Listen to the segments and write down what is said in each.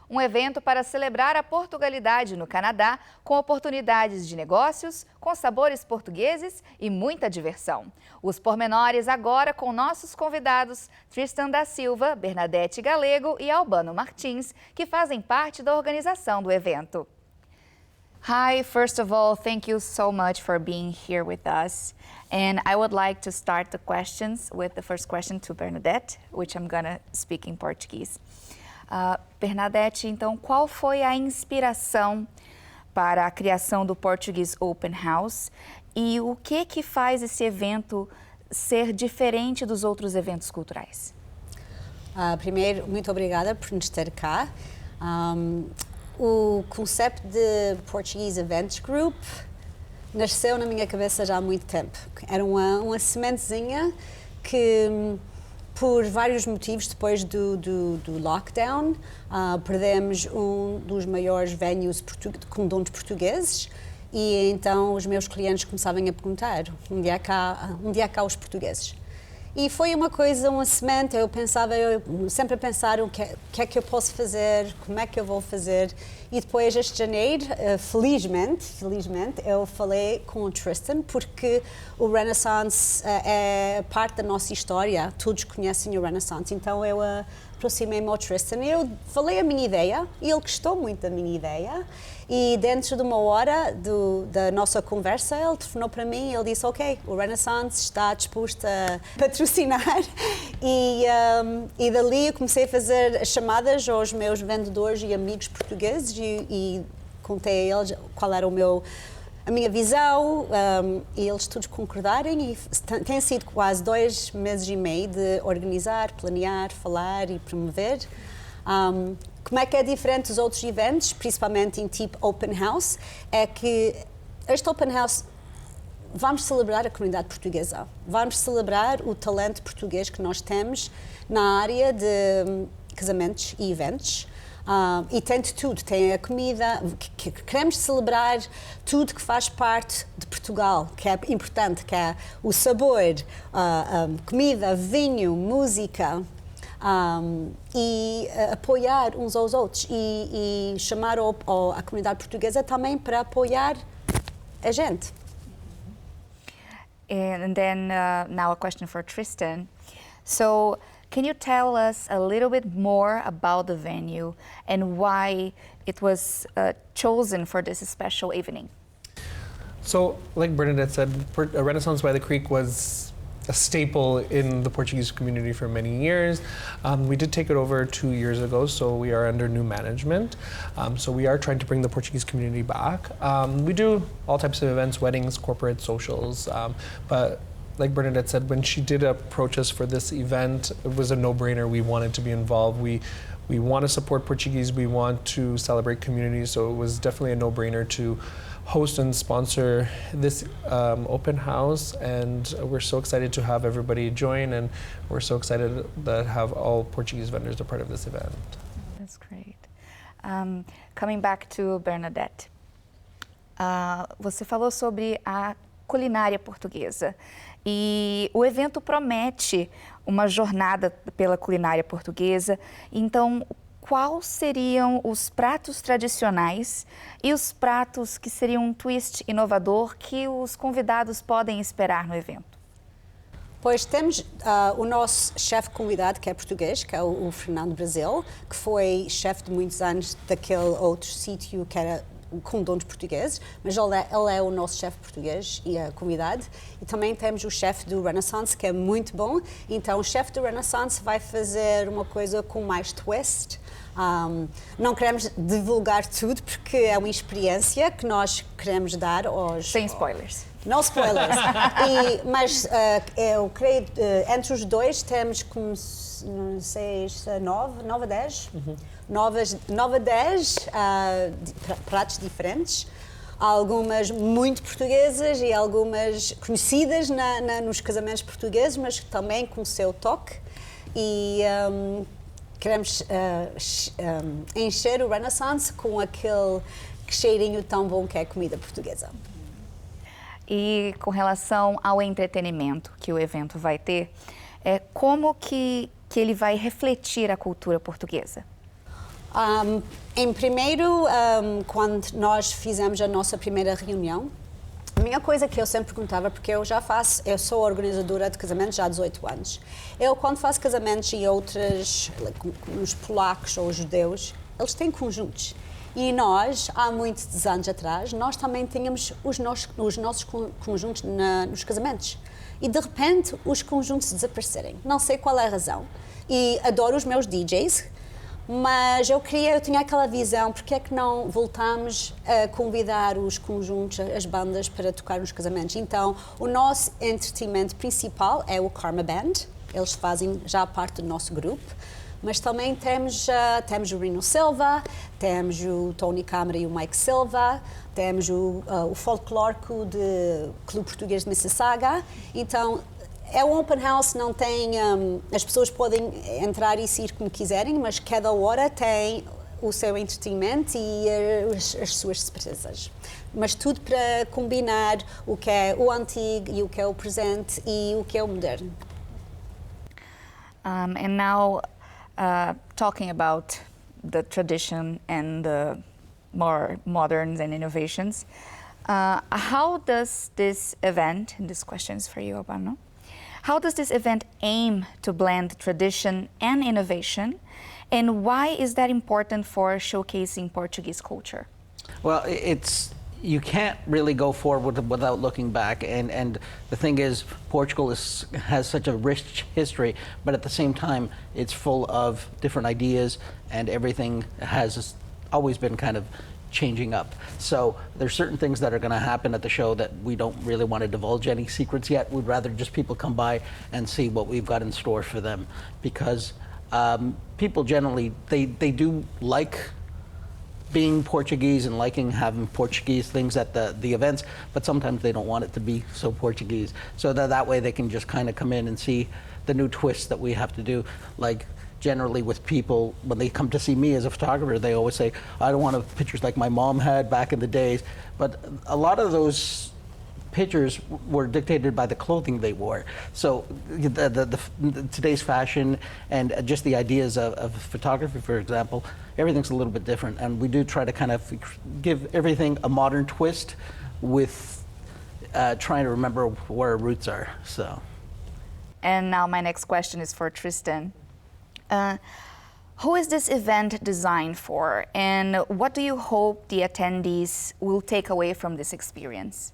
um evento para celebrar a Portugalidade no Canadá, com oportunidades de negócios, com sabores portugueses e muita diversão. Os pormenores agora com nossos convidados Tristan da Silva, Bernadette Galego e Albano Martins, que fazem parte da organização do evento. Hi, first of all, thank you so much for being here with us. And I would like to start the questions with the first question to Bernadette, which I'm gonna speak in Portuguese. Bernadette, então, qual foi a inspiração para a criação do Portuguese Open House e o que faz esse evento ser diferente dos outros eventos culturais? Primeiro, muito obrigada por nos ter cá. O conceito de Portuguese Events Group nasceu na minha cabeça já há muito tempo. Era uma sementezinha que, por vários motivos, depois do lockdown, perdemos um dos maiores venues com donos portugueses e então os meus clientes começavam a perguntar, onde é cá os portugueses? E foi uma coisa, uma semente, eu sempre a pensar o que é que eu posso fazer, como é que eu vou fazer. E depois, este janeiro, felizmente, eu falei com o Tristan, porque o Renaissance é parte da nossa história, todos conhecem o Renaissance, então eu aproximei-me ao Tristan e eu falei a minha ideia, e ele gostou muito da minha ideia. E dentro de uma hora da nossa conversa, ele telefonou para mim e ele disse, ok, o Renaissance está disposto a patrocinar. E dali eu comecei a fazer as chamadas aos meus vendedores e amigos portugueses e contei a eles qual era a minha visão e eles todos concordarem. E tem sido quase 2 meses e meio de organizar, planear, falar e promover. Como é que é diferente dos outros eventos, principalmente em tipo Open House, é que este Open House vamos celebrar a comunidade portuguesa, vamos celebrar o talento português que nós temos na área de casamentos e eventos. E tem de tudo, tem a comida, queremos celebrar tudo que faz parte de Portugal, que é importante, que é o sabor, comida, vinho, música. E apoiar uns aos outros e chamar a comunidade portuguesa também para apoiar a gente. And then now a question for Tristan. So, can you tell us a little bit more about the venue and why it was chosen for this special evening? So, like Bernadette said, Renaissance by the Creek was a staple in the Portuguese community for many years. We did take it over 2 years ago, so we are under new management. So we are trying to bring the Portuguese community back. We do all types of events, weddings, corporate, socials, but like Bernadette said, when she did approach us for this event, it was a no-brainer. We wanted to be involved. We want to support Portuguese, we want to celebrate communities, so it was definitely a no-brainer to host and sponsor this open house, and we're so excited to have everybody join, and we're so excited that have all Portuguese vendors a part of this event. That's great. Coming back to Bernadette, você falou sobre a culinária portuguesa e o evento promete uma jornada pela culinária portuguesa, então quais seriam os pratos tradicionais e os pratos que seriam um twist inovador que os convidados podem esperar no evento? Pois temos o nosso chefe convidado, que é português, que é o Fernando Brasil, que foi chefe de muitos anos daquele outro sítio que era com donos portugueses, mas ele é o nosso chefe português e é convidado. E também temos o chefe do Renaissance, que é muito bom. Então o chefe do Renaissance vai fazer uma coisa com mais twist. Não queremos divulgar tudo porque é uma experiência que nós queremos dar aos... Sem spoilers. Não spoilers. Mas eu creio entre os dois temos como, não sei, 9 a 10. 9 a 10 pratos diferentes. Algumas muito portuguesas e algumas conhecidas nos casamentos portugueses, mas também com o seu toque. E queremos encher o Renaissance com aquele cheirinho tão bom que é a comida portuguesa. E com relação ao entretenimento que o evento vai ter, como que ele vai refletir a cultura portuguesa? Em primeiro, quando nós fizemos a nossa primeira reunião, a minha coisa que eu sempre perguntava, porque eu sou organizadora de casamentos já há 18 anos. Eu, quando faço casamentos e outros, os polacos ou os judeus, eles têm conjuntos. E nós, há muitos anos atrás, nós também tínhamos os nossos conjuntos nos casamentos. E, de repente, os conjuntos desaparecerem. Não sei qual é a razão. E adoro os meus DJs, mas eu tinha aquela visão, porque é que não voltamos a convidar os conjuntos, as bandas, para tocar nos casamentos? Então, o nosso entretenimento principal é o Karma Band, eles fazem já parte do nosso grupo, mas também temos o Rino Silva, temos o Tony Câmara e o Mike Silva, temos o folclórico do Clube Português de Mississauga. Então, é um open house, não tem, as pessoas podem entrar e sair como quiserem, mas cada hora tem o seu entretenimento e as suas surpresas. Mas tudo para combinar o que é o antigo e o que é o presente e o que é o moderno. And now, talking about the tradition and the more moderns and innovations, how does this event, and this question is for you, Albano, how does this event aim to blend tradition and innovation, and why is that important for showcasing Portuguese culture? Well, you can't really go forward without looking back, and the thing is, Portugal has such a rich history, but at the same time, it's full of different ideas, and everything has always been kind of changing up. So there's certain things that are going to happen at the show that we don't really want to divulge any secrets yet. We'd rather just people come by and see what we've got in store for them, because people generally, they do like being Portuguese and liking having Portuguese things at the events, but sometimes they don't want it to be so Portuguese. So that way they can just kind of come in and see the new twists that we have to do. Like, generally with people, when they come to see me as a photographer, they always say, I don't want pictures like my mom had back in the days. But a lot of those pictures were dictated by the clothing they wore. So today's fashion and just the ideas of photography, for example, everything's a little bit different. And we do try to kind of give everything a modern twist with trying to remember where our roots are. So. And now my next question is for Tristan. Who is this event designed for, and what do you hope the attendees will take away from this experience?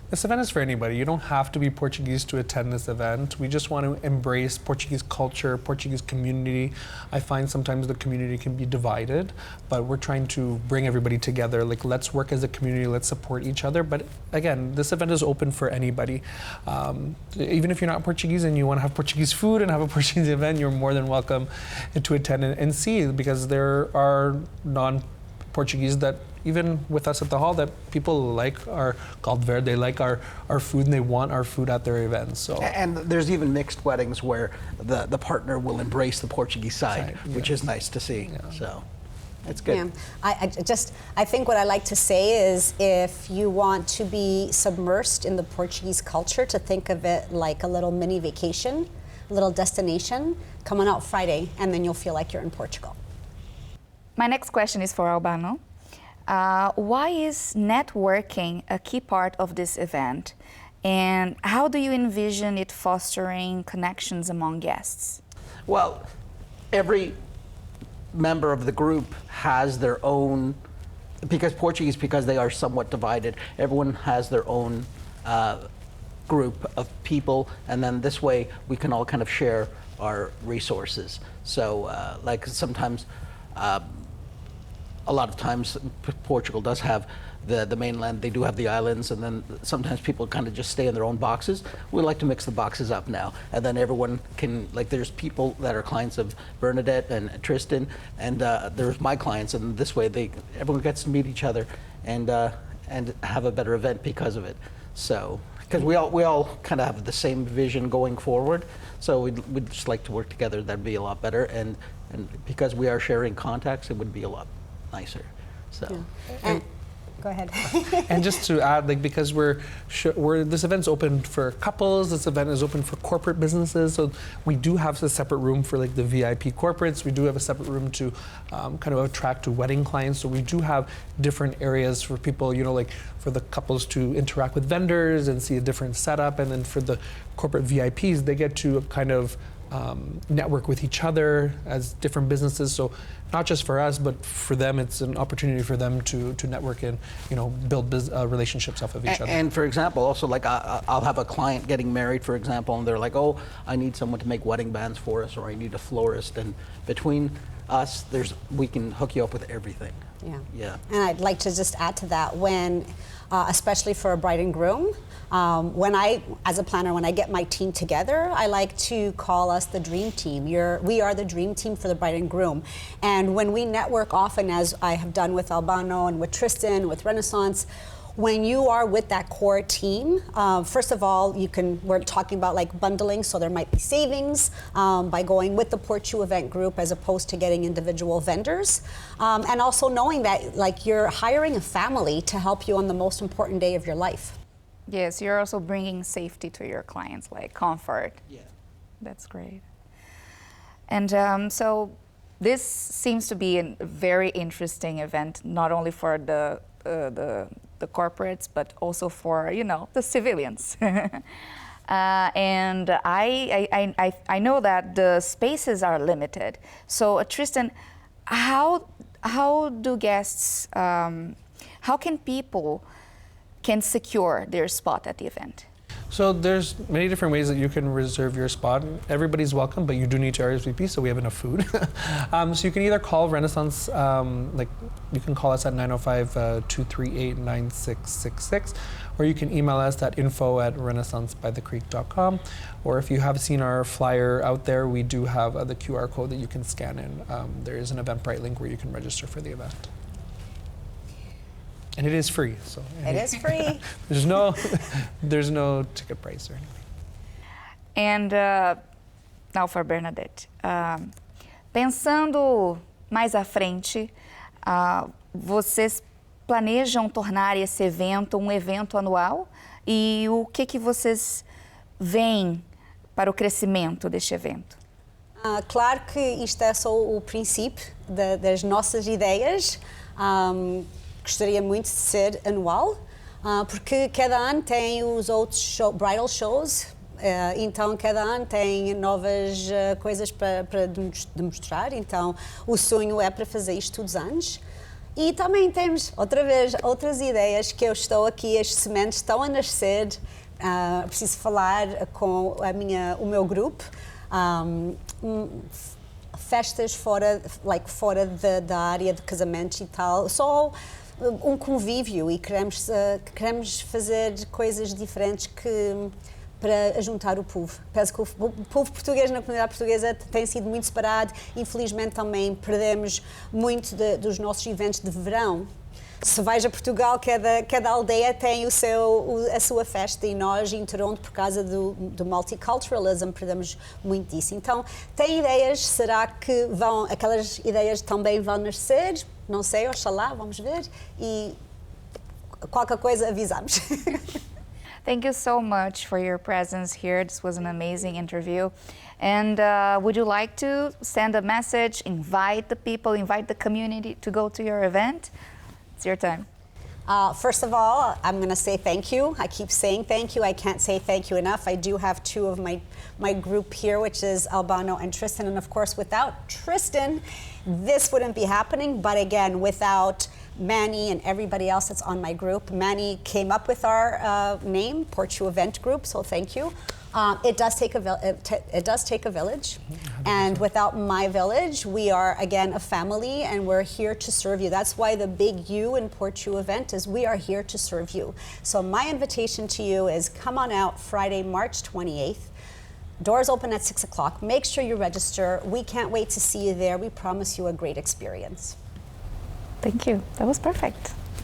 This event is for anybody. You don't have to be Portuguese to attend this event. We just want to embrace Portuguese culture, Portuguese community. I find sometimes the community can be divided, but we're trying to bring everybody together. Like, let's work as a community, let's support each other. But again, this event is open for anybody. Even if you're not Portuguese and you want to have Portuguese food and have a Portuguese event, you're more than welcome to attend and see, because there are non-Portuguese that, even with us at the hall, that people like our caldo, they like our food, and they want our food at their events. So. And there's even mixed weddings where the partner will embrace the Portuguese side, which is nice to see. Yeah. So it's good. Yeah. I think what I like to say is, if you want to be submersed in the Portuguese culture, to think of it like a little mini vacation, a little destination, come on out Friday, and then you'll feel like you're in Portugal. My next question is for Albano. Why is networking a key part of this event, and how do you envision it fostering connections among guests? Well, every member of the group has their own, because they are somewhat divided, everyone has their own group of people, and then this way we can all kind of share our resources. So like sometimes, a lot of times Portugal does have the mainland, they do have the islands, and then sometimes people kind of just stay in their own boxes. We like to mix the boxes up now, and then everyone can, like, there's people that are clients of Bernadette and Tristan, and there's my clients, and this way everyone gets to meet each other and have a better event because of it. So, because we all kind of have the same vision going forward, so we'd just like to work together. That'd be a lot better, and because we are sharing contacts, it would be a lot nicer. So. And Go ahead. And just to add, like, because this event's open for couples, this event is open for corporate businesses, so we do have a separate room for like the VIP corporates. We do have a separate room to kind of attract to wedding clients. So we do have different areas for people, you know, like for the couples to interact with vendors and see a different setup, and then for the corporate VIPs, they get to kind of network with each other as different businesses. So not just for us, but for them, it's an opportunity for them to network and, you know, build relationships off of each other. And for example, also like I'll have a client getting married, for example, and they're like, oh, I need someone to make wedding bands for us, or I need a florist. And between us, we can hook you up with everything. Yeah. Yeah. And I'd like to just add to that, when, especially for a bride and groom, as a planner, when I get my team together, I like to call us the dream team. We are the dream team for the bride and groom. And when we network often, as I have done with Albano and with Tristan, with Renaissance, when you are with that core team, first of all, we're talking about like bundling, so there might be savings by going with the Portu event group as opposed to getting individual vendors. And also knowing that like you're hiring a family to help you on the most important day of your life. Yes, you're also bringing safety to your clients, like comfort. Yeah. That's great. And so this seems to be a very interesting event, not only for the corporates, but also for, you know, the civilians. And I know that the spaces are limited. So Tristan, how do guests, how can people secure their spot at the event? So there's many different ways that you can reserve your spot. Everybody's welcome, but you do need to RSVP, so we have enough food. So you can either call Renaissance, like you can call us at 905-238-9666, or you can email us at info@renaissancebythecreek.com. Or if you have seen our flyer out there, we do have the QR code that you can scan in. There is an Eventbrite link where you can register for the event. And it is free. So it is free. there's no ticket price or anything. And now for Bernadette. Pensando mais à frente, vocês planejam tornar esse evento um evento anual? E o que vocês veem para o crescimento deste evento? Claro que isto é só o princípio das nossas ideias. Gostaria muito de ser anual, porque cada ano tem os outros bridal shows, então cada ano tem novas coisas para demonstrar, então o sonho é para fazer isto todos os anos. E também temos, outra vez, outras ideias que eu estou aqui, as sementes estão a nascer, preciso falar com o meu grupo, festas fora da área de casamentos e tal, só um convívio, e queremos fazer coisas diferentes para juntar o povo. Penso que o povo português na comunidade portuguesa tem sido muito separado. Infelizmente também perdemos muito dos nossos eventos de verão. Se vais a Portugal, cada aldeia tem a sua festa, e nós em Toronto, por causa do multiculturalism, perdemos muito disso. Então, tem ideias, será que aquelas ideias também vão nascer? Não sei, oxalá, vamos ver, e qualquer coisa avisamos. Thank you so much for your presence here. This was an amazing interview. And would you like to send a message, invite the people, invite the community to go to your event? It's your time. First of all, I'm going to say thank you. I keep saying thank you. I can't say thank you enough. I do have two of my group here, which is Albano and Tristan. And of course, without Tristan, this wouldn't be happening. But again, without Manny and everybody else that's on my group, Manny came up with our name, Portu Event Group, so thank you. It does take a village, and without my village, we are again a family, and we're here to serve you. That's why the big U in Portu event is we are here to serve you. So my invitation to you is come on out Friday, March 28th. Doors open at 6 o'clock. Make sure you register. We can't wait to see you there. We promise you a great experience. Thank you. That was perfect.